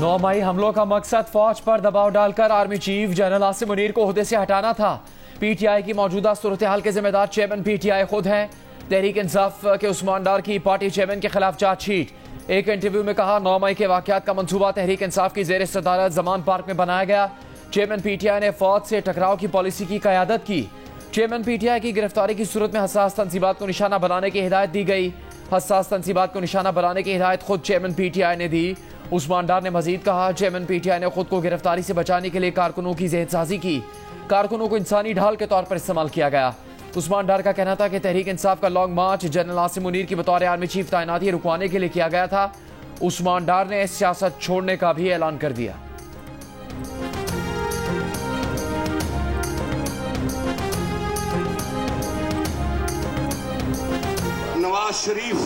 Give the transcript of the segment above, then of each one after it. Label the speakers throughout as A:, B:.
A: 9 मई हमलों का मकसद फौज पर दबाव डालकर army chief general Asim Munir को ओहदे से हटाना था। पीटीआई की मौजूदा सूरत हाल के जिम्मेदार चेयरमैन पीटीआई खुद हैं। तहरीक इंसाफ के उस्मान डार की पार्टी चेयरमैन के खिलाफ चार्जशीट। एक इंटरव्यू में कहा 9 मई के वाकयात का मंसूबा तहरीक इंसाफ की जेर सदारत जमान पार्क में बनाया गया। चेयरमैन पीटीआई ने फौज से टकराव की पॉलिसी की क़यादत की। चेयरमैन पीटीआई की गिरफ्तारी की सूरत में हसास तंसीबात को निशाना बनाने की हिदायत दी गई। हसास तंसीबात को निशाना बनाने की हिदायत खुद चेयरमैन पीटीआई ने दी। उस्मान डार ने मजीद कहा, चेयरमैन पीटीआई ने खुद को गिरफ्तारी से बचाने के लिए कारकुनों की जहनसाजी की। कारकुनों को इंसानी ढाल के तौर पर इस्तेमाल किया गया। उस्मान डार का कहना था कि तहरीक इंसाफ का लॉन्ग मार्च जनरल आसिम मुनीर की बतौर आर्मी चीफ तैनाती रुकवाने के लिए किया गया था। उस्मान डार ने सियासत छोड़ने का भी ऐलान कर दिया।
B: नवाज शरीफ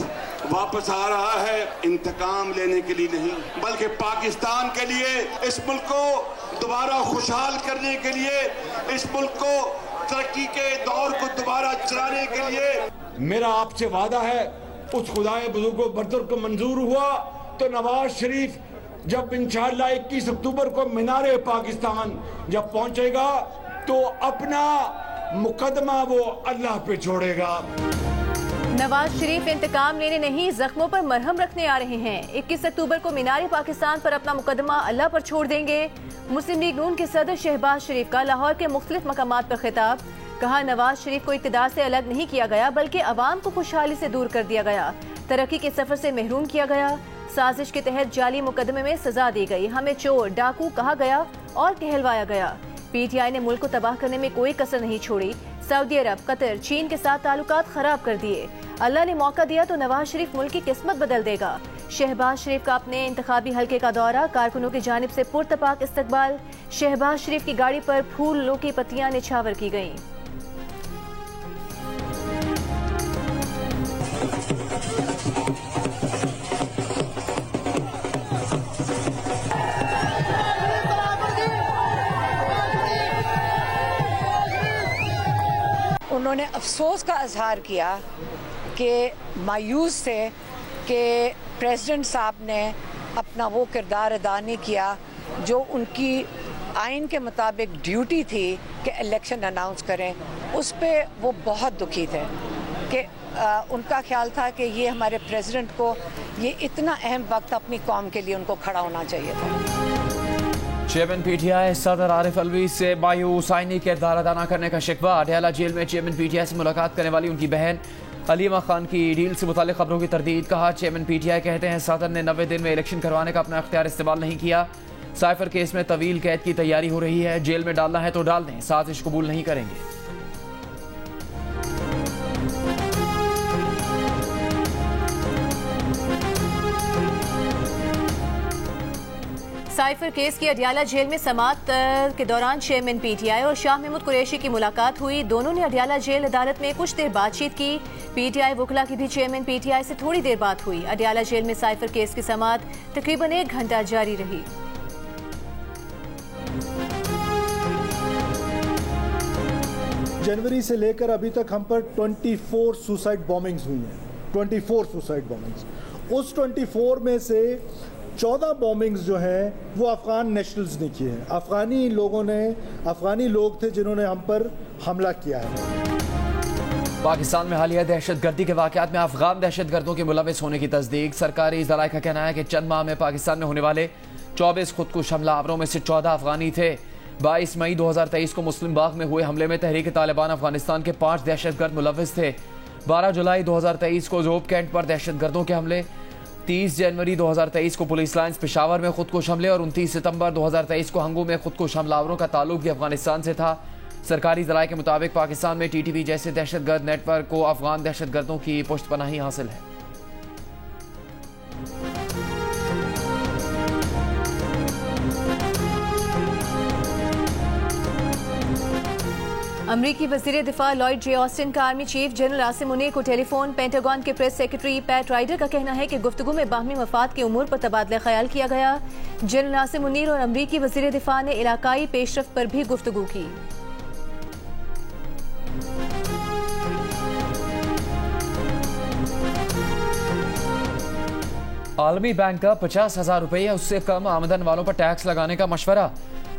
B: वापस आ रहा है इंतकाम लेने के लिए नहीं, बल्कि पाकिस्तान के लिए, इस मुल्क को दोबारा खुशहाल करने के लिए, इस मुल्क को तरक्की के दौर को दोबारा चलाने के लिए।
C: मेरा आपसे वादा है, उस खुदाए बुजुर्गो बरदर को मंजूर हुआ तो नवाज शरीफ जब इंशाअल्लाह 21 अक्टूबर को मीनारे पाकिस्तान जब पहुंचेगा तो अपना मुकदमा वो अल्लाह पे छोड़ेगा।
D: नवाज शरीफ इंतकाम लेने नहीं, जख्मों पर मरहम रखने आ रहे हैं। 21 अक्टूबर को मीनारे पाकिस्तान पर अपना मुकदमा अल्लाह पर छोड़ देंगे। मुस्लिम लीग नून के सदर शहबाज शरीफ का लाहौर के मुख्तलिफ मकामात पर खिताब। कहा, नवाज शरीफ को इक़्तिदार से अलग नहीं किया गया, बल्कि अवाम को खुशहाली से दूर कर दिया गया, तरक्की के सफर से महरूम किया गया। साजिश के तहत जाली मुकदमे में सजा दी गई, हमें चोर डाकू कहा गया और कहलवाया गया। पीटीआई ने मुल्क को तबाह करने में कोई कसर नहीं छोड़ी। सऊदी अरब, कतर, चीन के साथ ताल्लुकात खराब कर दिए। अल्लाह ने मौका दिया तो नवाज शरीफ मुल्क की किस्मत बदल देगा। शहबाज शरीफ का अपने इंतखाबी हल्के का दौरा, कारकुनों की जानिब से पुरतपाक इस्तकबाल। शहबाज शरीफ की गाड़ी पर फूलों की पत्तियां निछावर की गईं।
E: उन्होंने अफसोस का इजहार किया कि मायूस थे कि प्रेसिडेंट साहब ने अपना वो किरदार अदा नहीं किया जो उनकी आइन के मुताबिक ड्यूटी थी कि इलेक्शन अनाउंस करें। उस पे वो बहुत दुखी थे कि उनका ख्याल था कि ये हमारे प्रेसिडेंट को ये इतना अहम वक्त अपनी कौम के लिए उनको खड़ा होना चाहिए था।
A: चेयरमैन पीटीआई सदर आरिफ अलवी से मायूस आईनी किरदार अदा न करने का शिकवा। अडयाला जेल में चेयरमैन पीटीआई से मुलाकात करने वाली उनकी बहन अलीमा खान की डील से मुतालिक खबरों की तरदीद। कहा, चेयरमैन पीटीआई कहते हैं सदर ने 90 दिन में इलेक्शन करवाने का अपना इख्तियार इस्तेमाल नहीं किया। साइफर केस में तवील कैद की तैयारी हो रही है, जेल में डालना है तो डाल दें, साजिश कबूल नहीं करेंगे।
D: साइफर केस की अडयाला जेल में समाअत के दौरान चेयरमैन पीटीआई और शाह महमूद कुरैशी की मुलाकात हुई। दोनों ने अडयाला जेल अदालत में कुछ देर बातचीत की। पीटीआई वकला की भी चेयरमैन पीटीआई से थोड़ी देर बात हुई। अडयाला जेल में साइफर केस की समाअत तकरीबन 1 घंटा जारी रही।
F: जनवरी से लेकर अभी तक हम पर 24 सुसाइड बॉम्बिंग्स हुई हैं। 24 सुसाइड बॉम्बिंग्स। उस 24 में से 14 बॉम्बिंग्स जो हैं वो अफ़गान नेशनल्स ने किए हैं। अफ़गानी लोग थे जिन्होंने हम पर हमला किया है।
A: पाकिस्तान में हालिया दहशतगर्दी के वाक़यात में अफ़गान दहशतगर्दों के मुलविस होने की तस्दीक। सरकारी ज़राए का कहना है कि चंद माह में पाकिस्तान में होने वाले 24 खुदकुश हमलावरों में से 14 अफ़गानी थे। 22 मई 2023 को मुस्लिम बाग में हुए हमले में तहरीक तालिबान अफगानिस्तान के 5 दहशतगर्द मुलविस थे। 12 जुलाई 2023 को जोब कैंट पर दहशतगर्दों के हमले। 30 जनवरी 2023 को पुलिस लाइन्स पेशावर में खुदकुश हमले और 29 सितंबर 2023 को हंगू में खुदकुश हमलावरों का ताल्लुक भी अफगानिस्तान से था। सरकारी ज़राए के मुताबिक पाकिस्तान में टीटीपी जैसे दहशतगर्द नेटवर्क को अफगान दहशतगर्दों की पुष्टपनाही हासिल है।
D: अमरीकी वज़ीर दिफा लॉयड जे ऑस्टिन का army chief general Asim Munir को टेलीफोन। पेंटागन के प्रेस सेक्रेटरी पैट राइडर का कहना है कि गुफ्तगू में बाहमी मफाद के उमूर पर तबादला ख्याल किया गया। जनरल आसिम मुनीर और अमरीकी वज़ीर दिफा ने इलाकाई पेशरफ्त पर भी गुफ्तगू की।
A: आलमी बैंक का 50,000 रुपये या उससे कम आमदन वालों पर टैक्स लगाने का मशवरा।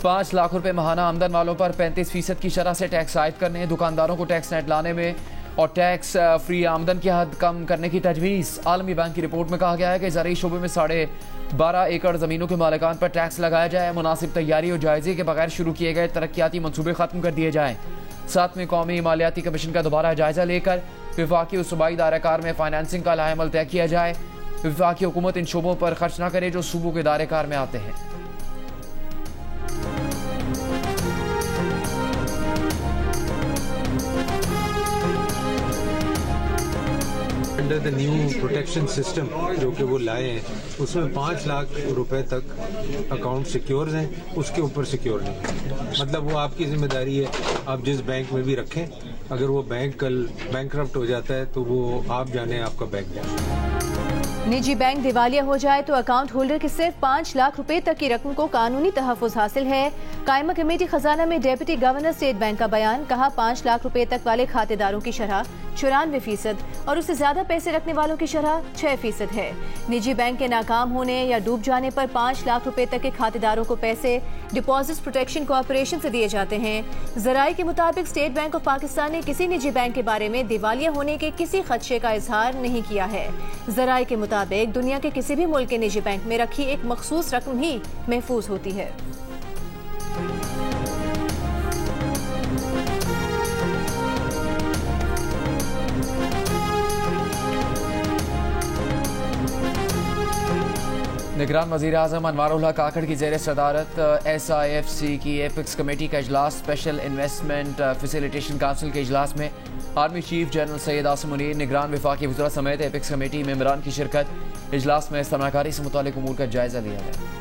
A: 5 लाख रुपए माहाना आमदन वालों पर 35% की शरह से टैक्स आयद करने, दुकानदारों को टैक्स नेट लाने में और टैक्स फ्री आमदन की हद कम करने की तजवीज़। आलमी बैंक की रिपोर्ट में कहा गया है कि ज़राई शोबे में 12.5 एकड़ ज़मीनों के मालिकान पर टैक्स लगाया जाए। मुनासिब तैयारी और जायजे के बगैर शुरू किए गए तरक्याती मनसूबे ख़त्म कर दिए जाएँ। साथ में कौमी मालियाती कमीशन का दोबारा जायजा लेकर विफाकी और सूबाई दायरेकार में फाइनेंसिंग का लाएमल तय किया जाए। विफाकी हुकूमत इन शोबों पर खर्च न करे जो सूबों के दायरेकार में आते हैं।
G: Under the new protection system जो कि वो लाए हैं, उसमें 5 लाख रुपए तक अकाउंट सिक्योर हैं, उसके ऊपर सिक्योर नहीं। मतलब वो आपकी जिम्मेदारी है, आप जिस बैंक में भी रखें, अगर वो बैंक कल बैंकरप्ट हो जाता है तो वो आप जाने आपका बैंक जाने।
D: निजी बैंक दिवालिया हो जाए तो अकाउंट होल्डर की सिर्फ 5 लाख रुपए तक की रकम को कानूनी तहफ़्फ़ुज़ हासिल है। कायमा कमेटी खजाना में डेप्यूटी गवर्नर स्टेट बैंक का बयान। कहा 5 लाख रुपए तक वाले खातेदारों की शरह 94% और उससे ज्यादा पैसे रखने वालों की शरह 6% है। निजी बैंक के नाकाम होने या डूब जाने पर 5 लाख रुपए तक के खातेदारों को पैसे डिपॉजिट प्रोटेक्शन कॉर्पोरेशन से दिए जाते हैं। जराये के मुताबिक स्टेट बैंक ऑफ पाकिस्तान ने किसी निजी बैंक के बारे में दिवालिया होने के किसी खदशे का इजहार नहीं किया है। जराये के मुताबिक दुनिया के किसी भी मुल्क के निजी बैंक में रखी एक मखसूस रकम ही महफूज होती है।
A: निगरान वज़ीर-ए-आज़म अनवारुल हक काकड़ की ज़ेर सदारत SIFC की एपिक्स कमेटी का इजलास स्पेशल इन्वेस्टमेंट फैसिलिटेशन काउंसिल के इजलास में army chief general Syed Asim Munir, निगरान वफाकी वज़रा समेत एपिक्स कमेटी मेंबरान की शिरकत। इजलास में सरमाकारी से मुताल्लिक़ उमूर का जायजा लिया गया।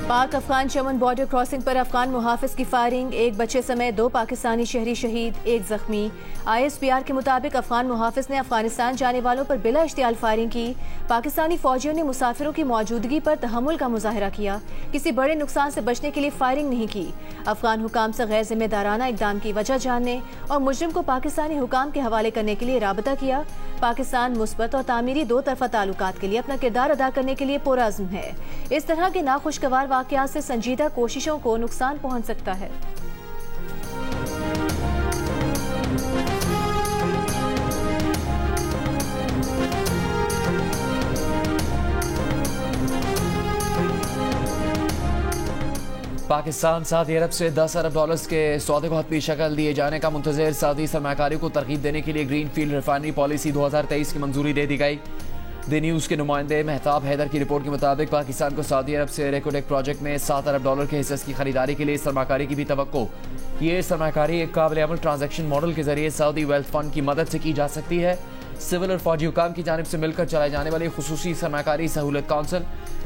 D: पाक अफगान चमन बॉर्डर क्रॉसिंग पर अफगान मुहाफिज की फायरिंग, एक बच्चे समेत 2 पाकिस्तानी शहरी शहीद, 1 जख्मी। ISPR के मुताबिक अफगान मुहाफिज ने अफगानिस्तान जाने वालों पर बिला इश्तियाल फायरिंग की। पाकिस्तानी फौजियों ने मुसाफिरों की मौजूदगी पर तहम्मुल का मुजाहिरा किया, किसी बड़े नुकसान से बचने के लिए फायरिंग नहीं की। अफगान हुकाम से गैर जिम्मेदाराना इकदाम की वजह जानने और मुजरिम को पाकिस्तानी हुकाम के हवाले करने के लिए राबता किया। पाकिस्तान मुस्बत और तामीरी 2 तरफा ताल्लुकात के लिए अपना किरदार अदा करने के लिए पुरअज़्म है। इस तरह के नाखुशगवार वाक़यात से संजीदा कोशिशों को नुकसान पहुंच सकता है।
A: पाकिस्तान सऊदी अरब से 10 अरब डॉलर्स के सौदे को हतमी शक्ल दिए जाने का मुंतज़िर सऊदी सरमाकारी को तरगीब देने के लिए ग्रीन फील्ड रिफाइनरी पॉलिसी 2023 की मंजूरी दे दी गई। द न्यूज़ के नुमाइंदे महताब हैदर की रिपोर्ट के मुताबिक पाकिस्तान को सऊदी अरब से रेकोडेक प्रोजेक्ट में 7 अरब डॉलर के हिस्से की खरीदारी के लिए सरमाकारी की भी तवक्को। ये सरमाकारी एक काबिल अमल ट्रांजैक्शन मॉडल के जरिए सऊदी वेल्थ फंड की मदद से की जा सकती है। सिविल और फौजी हुकाम की जानिब से मिलकर चलाए जाने वाली खुसूसी सरमाकारी सहूलत काउंसिल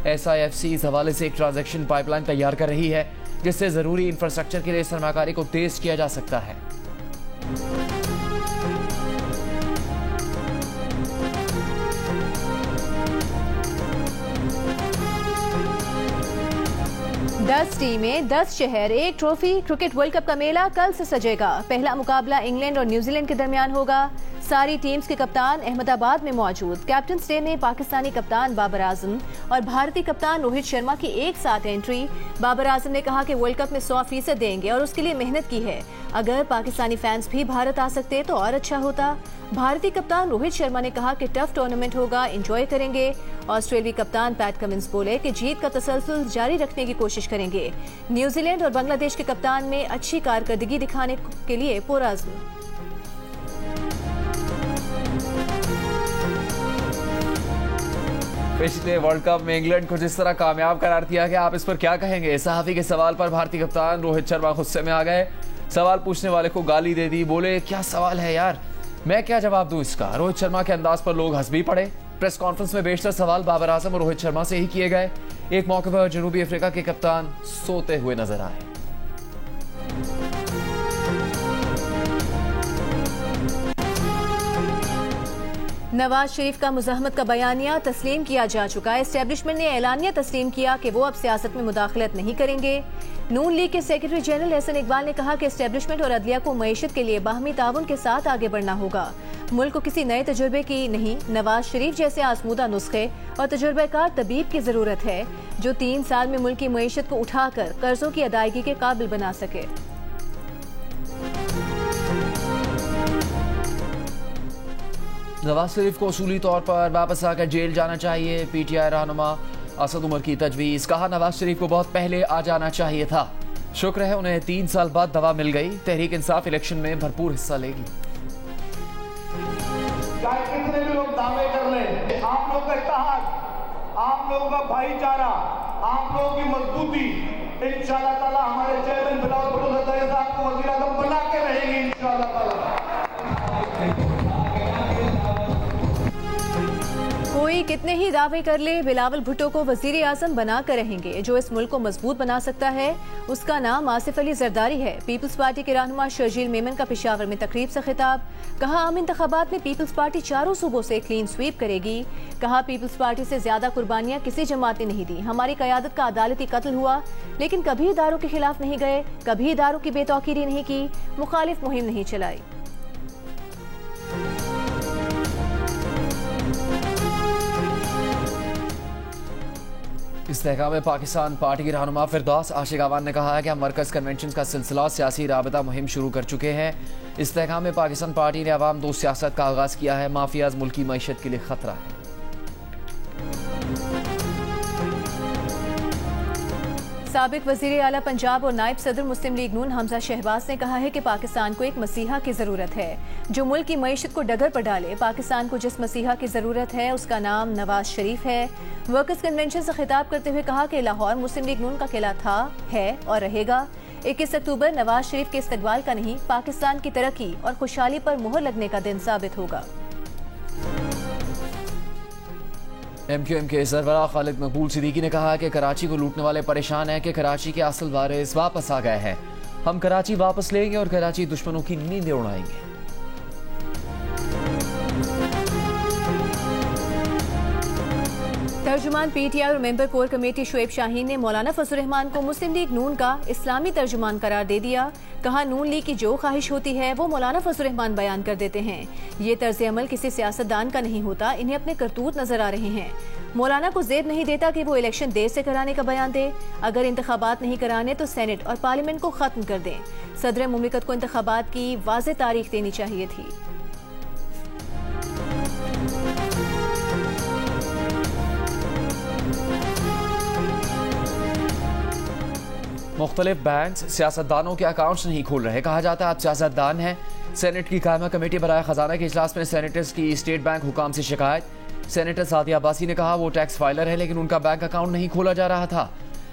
A: SIFC इस हवाले से एक ट्रांजैक्शन पाइपलाइन तैयार कर रही है, जिससे ज़रूरी इंफ्रास्ट्रक्चर के लिए सरमाकारी को तेज किया जा सकता है।
D: दस टीमें, 10 शहर, 1 ट्रॉफी। क्रिकेट वर्ल्ड कप का मेला कल से सजेगा। पहला मुकाबला इंग्लैंड और न्यूजीलैंड के दरमियान होगा। सारी टीम्स के कप्तान अहमदाबाद में मौजूद। कैप्टन्स डे में पाकिस्तानी कप्तान बाबर आजम और भारतीय कप्तान रोहित शर्मा की एक साथ एंट्री। बाबर आजम ने कहा कि वर्ल्ड कप में 100% देंगे और उसके लिए मेहनत की है। अगर पाकिस्तानी फैंस भी भारत आ सकते तो और अच्छा होता। भारतीय कप्तान रोहित शर्मा ने कहा कि टफ टूर्नामेंट होगा, एंजॉय करेंगे। ऑस्ट्रेलियाई कप्तान पैट कमिंस बोले कि जीत का तसलसल जारी रखने की कोशिश करेंगे। न्यूजीलैंड और बांग्लादेश के कप्तान में अच्छी कारकर्दगी दिखाने के लिए पुरअज़्म।
A: पिछले वर्ल्ड कप में इंग्लैंड को जिस तरह कामयाब करार दिया गया, आप इस पर क्या कहेंगे? सहाफी के सवाल पर भारतीय कप्तान रोहित शर्मा गुस्से में आ गए। सवाल पूछने वाले को गाली दे दी। बोले क्या सवाल है यार, मैं क्या जवाब दूं इसका। रोहित शर्मा के अंदाज पर लोग हंस भी पड़े। प्रेस कॉन्फ्रेंस में बेशतर सवाल बाबर आजम और रोहित शर्मा से ही किए गए। एक मौके पर जनूबी अफ्रीका के कप्तान सोते हुए नजर आए।
D: नवाज शरीफ का मुज़ाहमत का बयानिया तस्लीम किया जा चुका है। एस्टेब्लिशमेंट ने एलानिया तस्लीम किया कि वो अब सियासत में मुदाखलत नहीं करेंगे। नून लीग के सेक्रेटरी जनरल एहसन इकबाल ने कहा कि एस्टेब्लिशमेंट और अदलिया को मईशत के लिए बाहमी ताउन के साथ आगे बढ़ना होगा। मुल्क को किसी नए तजुर्बे की नहीं, नवाज शरीफ जैसे आजमूदा नुस्खे और तजुर्बेकार तबीब की जरूरत है जो 3 साल में मुल्क की मईशत को उठाकर कर्जों की अदायगी के काबिल बना सके।
A: नवाज शरीफ को उसूली तौर पर वापस आकर जेल जाना चाहिए। पीटीआई रहनुमा असद उमर की तजवीज़। कहा नवाज शरीफ को बहुत पहले आ जाना चाहिए था। शुक्र है उन्हें 3 साल बाद दवा मिल गई। तहरीक इंसाफ इलेक्शन में भरपूर हिस्सा लेगी।
H: चाहे कितने भी लोग दावे कर लें, आप लोग का इत्तेहाद, आप लोगों का भाईचारा, आप लोगों की मजबूती इंशाअल्लाह ताला हमारे चेयरमैन बिलावल भुट्टो साहब को वज़ीर आज़म बना के रहेगी इंशाअल्लाह ताला।
D: कोई कितने ही दावे कर ले, बिलावल भुट्टो को वजीर आजम बना कर रहेंगे। जो इस मुल्क को मजबूत बना सकता है उसका नाम आसिफ अली जरदारी है। पीपल्स पार्टी के रहनुमा शर्जील मेमन का पेशावर में तकरीब से खिताब। कहा आम इंतखाबात में पीपल्स पार्टी 4 सूबों से क्लीन स्वीप करेगी। कहा पीपल्स पार्टी से ज्यादा कुर्बानियां किसी जमात ने नहीं दी। हमारी कयादत का अदालती कत्ल हुआ लेकिन कभी इदारों के खिलाफ नहीं गए, कभी इदारों की बेतौकीरी नहीं की, मुखालिफ मुहिम नहीं चलाई।
A: इस्तेहकाम पाकिस्तान पार्टी के रहनुमा फिरदौस आशिक अवान ने कहा है कि हम मरकज़ कन्वेंशन का सिलसिला सियासी राबता मुहिम शुरू कर चुके हैं। इस्तेहकाम पाकिस्तान पार्टी ने अवाम दो सियासत का आगाज़ किया है। माफियाज मुल्की मईशत के लिए खतरा है।
D: साबिक वजीर आला पंजाब और नायब सदर मुस्लिम लीग नून हमजा शहबाज ने कहा है कि पाकिस्तान को एक मसीहा की जरूरत है जो मुल्क की मईशत को डगर पर डाले। पाकिस्तान को जिस मसीहा की जरूरत है उसका नाम नवाज शरीफ है। वर्कर्स कन्वेंशन से खिताब करते हुए कहा कि लाहौर मुस्लिम लीग नून का किला था, है और रहेगा। 21 अक्टूबर नवाज शरीफ के इस्तकबाल का नहीं, पाकिस्तान की तरक्की और खुशहाली पर मुहर लगने का दिन साबित होगा।
A: MQM के सरबराह खालिद मकबूल सिद्दीकी ने कहा कि कराची को लूटने वाले परेशान हैं कि कराची के असल वारिस वापस आ गए हैं। हम कराची वापस लेंगे और कराची दुश्मनों की नींदें उड़ाएंगे।
D: तर्जुमान PTI और member core committee Shoaib Shaheen ने मौलाना फजल रहमान को मुस्लिम लीग नून का इस्लामी तर्जुमान करार दे दिया। कहा नून लीग की जो ख्वाहिश होती है वो मौलाना फजल रहमान बयान कर देते हैं। ये तर्ज अमल किसी सियासतदान का नहीं होता, इन्हें अपने करतूत नजर आ रहे हैं। मौलाना को ज़ेब नहीं देता कि वो इलेक्शन देर से कराने का बयान दे। अगर इंतखाबात नहीं कराने तो सेनेट और पार्लियामेंट को खत्म कर दें। सदर मुमलिकत को इंतखाबात की वाज़ेह तारीख देनी चाहिए थी।
A: मुख्तलिफ बैंक सियासतदानों के अकाउंट्स नहीं खोल रहे। कहा जाता है आप सियासतदान हैं। सेनेट की कायमा कमेटी बराए खजाना के इजलास में सेनेटर्स की स्टेट बैंक हुकाम से शिकायत। सेनेटर सादिया अब्बासी ने कहा वो टैक्स फाइलर है लेकिन उनका बैंक अकाउंट नहीं खोला जा रहा था।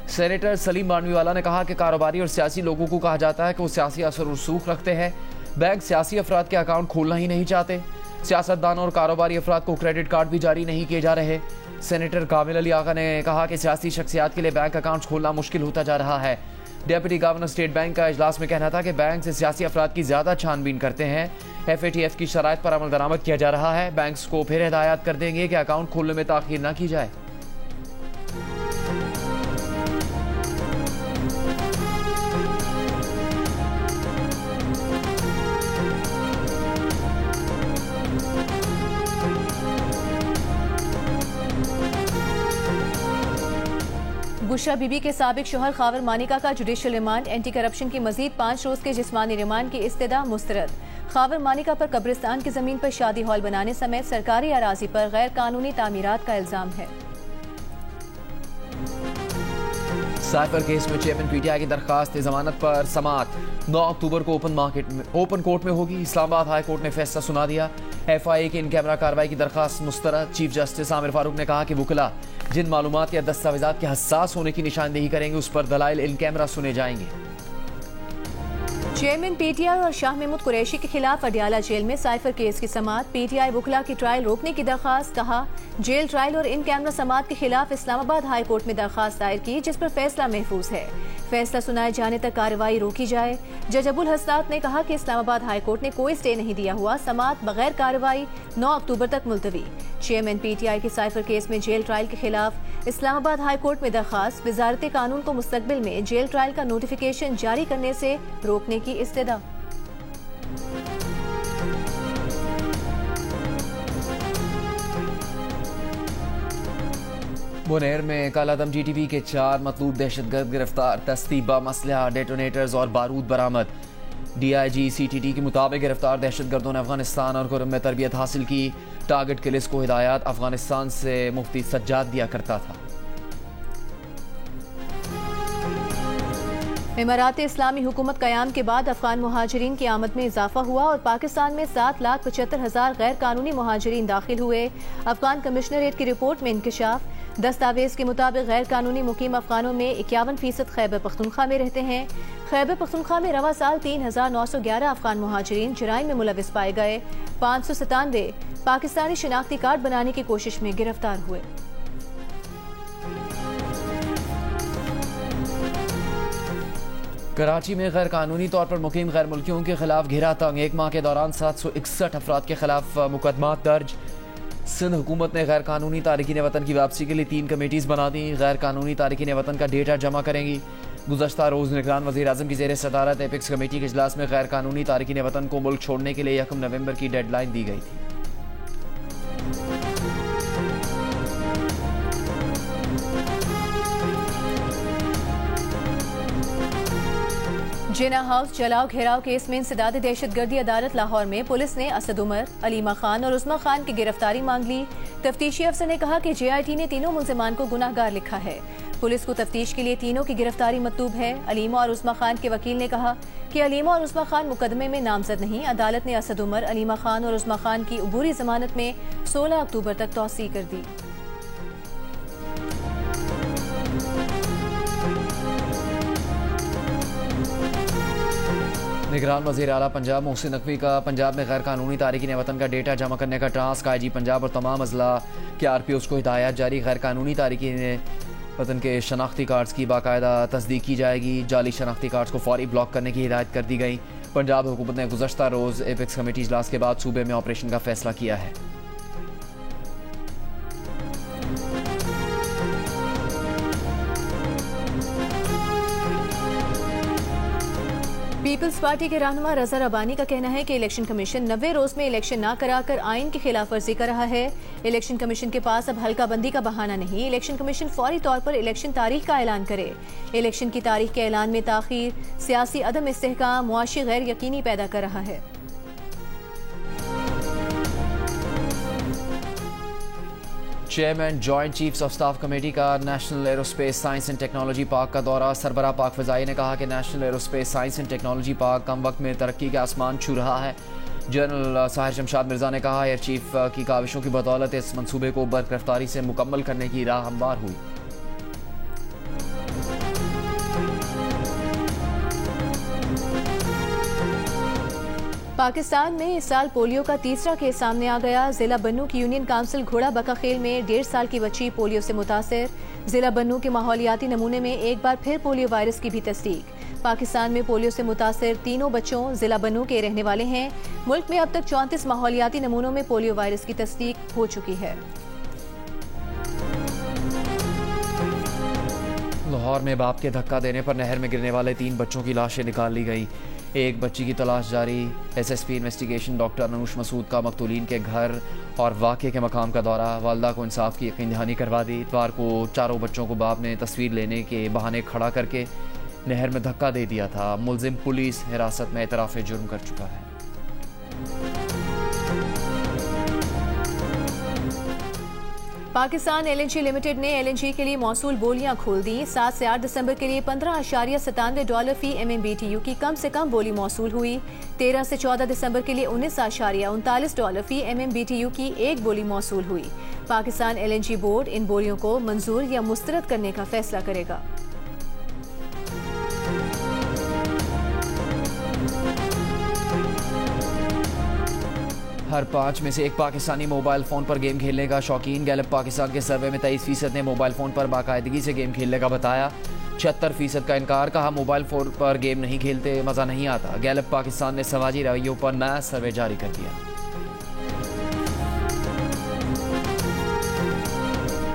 A: सेनेटर सलीम बानवीवाला ने कहा कि कारोबारी और सियासी लोगों को कहा जाता है कि वो सियासी असर रसूख रखते हैं। बैंक सियासी अफराद के अकाउंट खोलना ही नहीं चाहते। सियासतदानों और कारोबारी अफराद को क्रेडिट कार्ड भी जारी नहीं किए जा रहे। सेनेटर कामिल अली आगा ने कहा कि सियासी शख्सियात के लिए बैंक अकाउंट खोलना मुश्किल होता जा रहा है। डेप्यूटी गवर्नर स्टेट बैंक का इजलास में कहना था कि बैंक से सियासी अफराद की ज्यादा छानबीन करते हैं। FATF की शराइत पर अमल दरामद किया जा रहा है। बैंक्स को फिर हिदायत कर देंगे कि अकाउंट खोलने में ताखीर न की जाए।
D: बुशरा बीबी के साबिक शोहर खावर मानिका का जुडिशियल रिमांड। एंटी करप्शन की मजीद 5 रोज के जिस्मानी रिमांड की इस्तदा मुस्तरद। खावर मानिका पर कब्रिस्तान की जमीन पर शादी हॉल बनाने समेत सरकारी अराजी पर गैर कानूनी तामीरात का इल्जाम है।
A: साइफर केस में चेयरमैन PTI की दरखास्त जमानत पर समाअत 9 अक्टूबर को ओपन कोर्ट में होगी। इस्लामाबाद हाई कोर्ट ने फैसला सुना दिया। FIA की इन कैमरा कार्रवाई की दरखास्त मुस्तरद। चीफ जस्टिस आमिर फारूक ने कहा कि वुकला जिन मालूमात या दस्तावेजात के हसास होने की निशानदेही करेंगे उस पर दलाइल इन कैमरा सुने जाएंगे।
D: चेयरमैन PTI और शाह महमूद कुरैशी के खिलाफ अडियाला जेल में साइफर केस की समाअत। PTI वुकला की ट्रायल रोकने की दरखास्त। कहा जेल ट्रायल और इन कैमरा समाअत के खिलाफ इस्लामाबाद हाई कोर्ट में दरखास्त दायर की जिस पर फैसला महफूज है। फैसला सुनाए जाने तक कार्रवाई रोकी जाए। जज अबुल हसनात ने कहा कि इस्लामाबाद हाई कोर्ट ने कोई स्टे नहीं दिया हुआ। समाअत बगैर कार्रवाई 9 अक्टूबर तक मुलतवी। चेयरमैन PTI के साइफर केस में जेल ट्रायल के खिलाफ इस्लामाबाद हाई कोर्ट में दरखास्त। वजारत कानून को मुस्तकबिल में जेल ट्रायल का नोटिफिकेशन जारी करने से रोकने की इस्तदा।
A: बुनेर में कल अदम GTP के 4 मतलूब दहशतगर्द गिरफ्तार। तस्तीबा मसलहा, डेटोनेटर्स और बारूद बरामद। DIG CTT के मुताबिक गिरफ्तार दहशतगर्दों ने अफगानिस्तान और खुर्रम में तरबियत हासिल की। टारगेट की लिस्ट को हिदायत अफगानिस्तान से मुफ्ती सज्जाद दिया करता था।
D: इमारात इस्लामी हुकूमत कयाम के बाद अफगान मुहाजिरीन की आमद में इजाफा हुआ और पाकिस्तान में 7,75,000 गैर कानूनी मुहाजिरीन दाखिल हुए। अफगान कमिश्नरेट की रिपोर्ट में इंकशाफ। दस्तावेज के मुताबिक गैर कानूनी मुकीम अफगानों में 51% खैबर पख्तूनख्वा में रहते हैं। खैबर पख्तूनख्वा में रवा साल 3,911 अफगान मुहाजिरीन जराइम में मुलविस पाए गए। 597 पाकिस्तानी शिनाख्ती कार्ड बनाने की कोशिश में गिरफ्तार हुए।
A: कराची में गैर कानूनी तौर पर मुकीम गैर मुल्कियों के खिलाफ घेरा तंग। 1 माह के दौरान 761 अफराद के खिलाफ मुकदमा दर्ज। सिंध हुकूमत ने गैर कानूनी तारिकीन वतन की वापसी के लिए 3 कमेटीज बना दी। गैर कानूनी तारिकीन वतन का डेटा जमा करेंगी। गुज़श्ता रोज़ निगरान वज़ीर आज़म की ज़ेर सदारत एपिक्स कमेटी के इजलास में गैर कानूनी तारिकीन वतन को मुल्क छोड़ने के लिए 1 नवंबर की डेडलाइन दी गई थी।
D: जिना हाउस जलाओ घेराव केस में इंसदाद दहशतगर्दी अदालत लाहौर में पुलिस ने असद उमर, अलीमा खान और उस्मा खान की गिरफ्तारी मांग ली। तफ्तीशी अफसर ने कहा कि JIT ने तीनों मुल्जिमान को गुनाहगार लिखा है। पुलिस को तफ्तीश के लिए तीनों की गिरफ्तारी मतलूब है। अलीमा और उस्मा खान के वकील ने कहा कि अलीमा और उस्मा खान मुकदमे में नामजद नहीं। अदालत ने असद उमर, अलीमा खान और उस्मा खान की अबूरी जमानत में 16 अक्टूबर तक तौसीह कर दी।
A: निगरान वज़ीर आला पंजाब मोहसिन नकवी का पंजाब में गैर कानूनी तारिकीन वतन का डेटा जमा करने का टास्क। IG पंजाब और तमाम अजला के RPOs को हिदायत जारी। गैर कानूनी तारिकीन वतन के शनाख्ती कार्ड्स की बाकायदा तस्दीक की जाएगी। जाली शनाख्ती कार्ड्स को फौरी ब्लॉक करने की हिदायत कर दी गई। पंजाब हुकूमत ने गुज़श्ता रोज़ एपिक्स कमेटी इजलास के बाद सूबे में ऑपरेशन का फैसला किया है।
D: पीपल्स पार्टी के रहनुमा रजा रबानी का कहना है कि इलेक्शन कमीशन 90 रोज में इलेक्शन न कराकर आइन की खिलाफ वर्जी कर रहा है। इलेक्शन कमीशन के पास अब हल्का बंदी का बहाना नहीं। इलेक्शन कमीशन फौरी तौर पर इलेक्शन तारीख का ऐलान करे। इलेक्शन की तारीख के ऐलान में ताखीर सियासी अदम इस्तेहकाम मुआशी गैर यकीनी पैदा कर रहा है।
A: Chairman joint chiefs of staff committee का national aerospace science and technology park का दौरा। सरबराह पाक फ़ज़ाई ने कहा कि national aerospace science and technology park कम वक्त में तरक्की के आसमान छू रहा है। जनरल साहिर शमशाद मिर्ज़ा ने कहा एयर चीफ की काविशों की बदौलत इस मंसूबे को बरकरफ्तारी से मुकम्मल करने की राह हमवार हुई।
D: पाकिस्तान में इस साल पोलियो का तीसरा केस सामने आ गया। जिला बन्नू की यूनियन काउंसिल घोड़ा बका खेल में 1.5 साल की बच्ची पोलियो से मुतासर। जिला बन्नू के माहौलियाती नमूने में एक बार फिर पोलियो वायरस की भी तस्दीक। पाकिस्तान में पोलियो से मुतासर तीनों बच्चों जिला बन्नू के रहने वाले हैं। मुल्क में अब तक 34 माहौलियाती नमूनों में पोलियो वायरस की तस्दीक हो चुकी है।
A: लाहौर में बाप के धक्का देने पर नहर में गिरने वाले 3 बच्चों की लाशें निकाल ली गई। एक बच्ची की तलाश जारी। SSP investigation doctor Anoosh Masood का मकतूलीन के घर और वाक़े के मकाम का दौरा। वालदा को इंसाफ की यकीन दहानी करवा दी। इतवार को चारों बच्चों को बाप ने तस्वीर लेने के बहाने खड़ा करके नहर में धक्का दे दिया था। मुलजिम पुलिस हिरासत में एतराफ़ जुर्म कर चुका है।
D: पाकिस्तान LNG लिमिटेड ने LNG के लिए मौसूल बोलियां खोल दी। 7 से 8 दिसंबर के लिए $15.97 फी MMBTU की कम से कम बोली मौसूल हुई। 13 से 14 दिसंबर के लिए $19.39 फी MMBTU की एक बोली मौसूल हुई। पाकिस्तान LNG बोर्ड इन बोलियों को मंजूर या मुस्तरद करने का फैसला करेगा।
A: हर 5 में से एक पाकिस्तानी मोबाइल फ़ोन पर गेम खेलने का शौकीन। गैलप पाकिस्तान के सर्वे में 23% ने मोबाइल फ़ोन पर बाकायदगी से गेम खेलने का बताया। 76% का इनकार। कहा मोबाइल फ़ोन पर गेम नहीं खेलते, मज़ा नहीं आता। गैलप पाकिस्तान ने समाजी रवैयों पर नया सर्वे जारी कर दिया।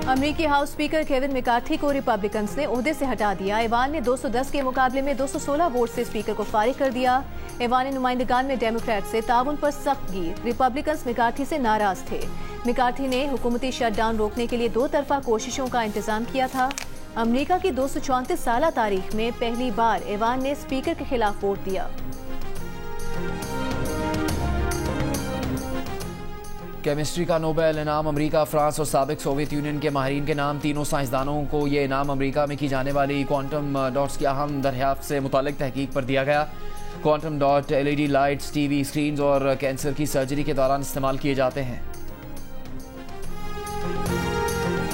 D: अमेरिकी हाउस स्पीकर केविन मैकार्थी को रिपब्लिकन्स ने ओहदे से हटा दिया। ऐवान ने 210 के मुकाबले में 216 वोट से स्पीकर को फारिग कर दिया। ऐवान नुमाइंदगान में डेमोक्रेट से ताउन पर सख्त गिर। रिपब्लिकन्स मैकार्थी से नाराज थे। मैकार्थी ने हुकूमती शटडाउन रोकने के लिए 2 तरफा कोशिशों का इंतजाम किया था। अमेरिका की 234 साल तारीख में पहली बार ऐवान ने स्पीकर के खिलाफ वोट दिया।
A: केमिस्ट्री का नोबेल इनाम अमेरिका, फ्रांस और साबिक सोवियत यूनियन के माहिरीन के नाम। तीनों साइंसदानों को ये इनाम अमेरिका में की जाने वाली क्वांटम डॉट्स की अहम दरियाफ्त से मुतालिक तहकीक पर दिया गया। Quantum dot LED lights, TV screens और कैंसर की सर्जरी के दौरान इस्तेमाल किए जाते हैं।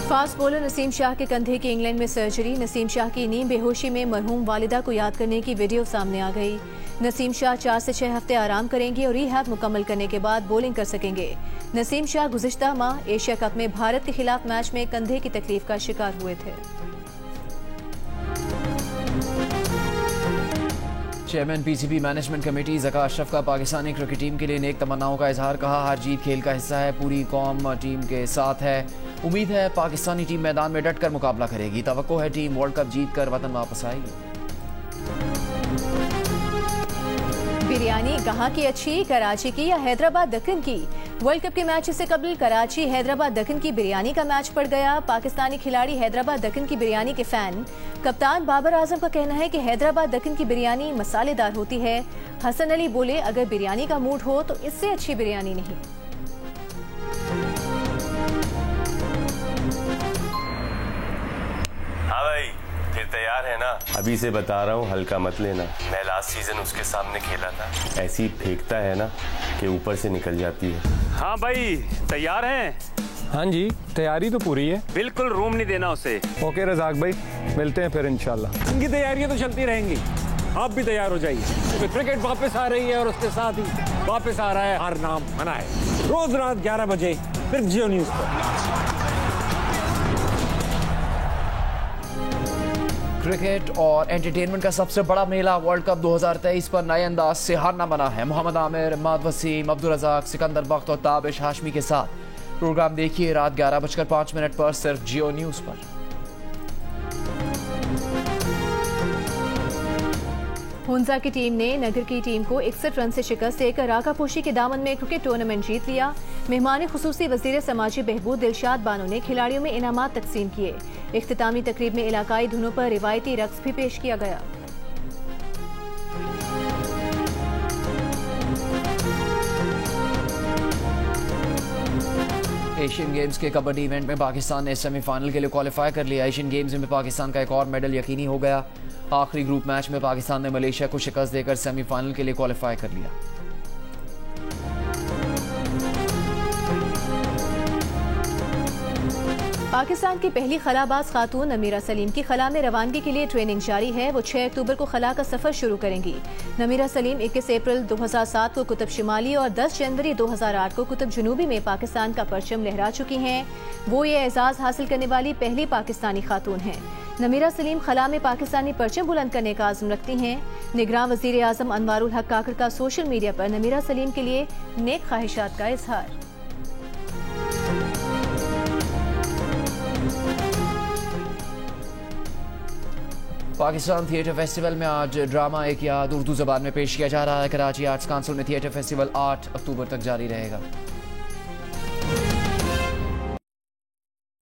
D: फास्ट बॉलर नसीम शाह के कंधे की इंग्लैंड में सर्जरी। नसीम शाह की नीम बेहोशी में मरहूम वालिदा को याद करने की वीडियो सामने आ गई। नसीम शाह 4 से 6 हफ्ते आराम करेंगे और रिहैब मुकम्मल करने के बाद बॉलिंग कर सकेंगे। नसीम शाह गुज़िश्ता माह एशिया कप में भारत के खिलाफ मैच में कंधे की तकलीफ का शिकार हुए थे।
A: Chairman PCB management committee Zaka Ashraf का पाकिस्तानी क्रिकेट टीम के लिए नेक तमन्नाओं का इजहार। कहा, हार जीत खेल का हिस्सा है, पूरी कौम टीम के साथ है। उम्मीद है पाकिस्तानी टीम मैदान में डट कर मुकाबला करेगी। तवक्को है टीम वर्ल्ड कप जीत कर वतन वापस आएगी।
D: बिरयानी कहाँ की अच्छी, कराची की या हैदराबाद दक्कन की? वर्ल्ड कप के मैच से कबल कराची हैदराबाद दक्कन की बिरयानी का मैच पड़ गया। पाकिस्तानी खिलाड़ी हैदराबाद दक्कन की बिरयानी के फैन। कप्तान बाबर आजम का कहना है कि हैदराबाद दक्कन की बिरयानी मसालेदार होती है। हसन अली बोले, अगर बिरयानी का मूड हो तो इससे अच्छी बिरयानी नहीं।
I: हाँ भाई, फिर तैयार है ना? अभी से बता रहा हूँ, हल्का मत लेना। मैं लास्ट सीजन उसके सामने खेला था। ऐसी फेंकता है ना कि ऊपर से निकल जाती है।
J: हाँ भाई, तैयार हैं?
K: हाँ जी, तैयारी तो पूरी है।
J: बिल्कुल रूम नहीं देना उसे।
K: ओके रज़ाक भाई, मिलते हैं फिर इंशाल्लाह।
J: इनकी तैयारियां तो चलती रहेंगी, आप भी तैयार हो जाइए। तो क्रिकेट वापस आ रही है और उसके साथ ही वापस आ रहा है हर नाम मनाए। रोज रात 11 बजे फिर जियो न्यूज पर।
A: क्रिकेट और एंटरटेनमेंट का सबसे बड़ा मेला वर्ल्ड कप 2023 पर नए अंदाज से हारना बना है। मोहम्मद आमिर, इमाद वसीम, अब्दुल रज़ाक, सिकंदर बख्त और ताबिश हाशमी के साथ प्रोग्राम देखिए रात 11:05 पर सिर्फ जियो न्यूज पर।
D: हुंजा की टीम ने नगर की टीम को 61 रन से शिकस्त देकर राकापोशी के दामन में क्रिकेट टूर्नामेंट जीत लिया। मेहमान खुसूसी वज़ीर समाजी बहबूद दिलशाद बानो ने खिलाड़ियों में इनामात तकसीम किए। इख्तितामी तकरीब में इलाकाई धुनों पर रिवायती रक्स भी पेश किया गया।
A: एशियन गेम्स के कबड्डी इवेंट में पाकिस्तान ने सेमीफाइनल के लिए क्वालिफाई कर लिया। एशियन गेम्स में पाकिस्तान का एक और मेडल यकीनी हो गया। आखिरी ग्रुप मैच में पाकिस्तान ने मलेशिया को शिकस्त देकर सेमीफाइनल के लिए क्वालिफाई कर लिया।
D: पाकिस्तान की पहली खलाबाज खातून नमीरा सलीम की खला में रवानगी के लिए ट्रेनिंग जारी है। वो 6 अक्टूबर को खला का सफर शुरू करेंगी। नमीरा सलीम 21 अप्रैल 2007 को कुतुब शिमाली और 10 जनवरी 2008 को कुतुब जनूबी में पाकिस्तान का परचम लहरा चुकी हैं। वो ये एजाज हासिल करने वाली पहली पाकिस्तानी खातून हैं। नमीरा सलीम खला में पाकिस्तानी परचम बुलंद करने का आज़म रखती हैं। निगरान वज़ीर आज़म अनवारुल हक काकड़ का सोशल मीडिया पर नमीरा सलीम के लिए नेक ख्वाहिशात का इजहार।
A: पाकिस्तान थिएटर फेस्टिवल में आज ड्रामा एक याद उर्दू ज़बान में पेश किया जा रहा है। कराची आर्ट्स काउंसिल में थिएटर फेस्टिवल 8 अक्टूबर तक जारी रहेगा।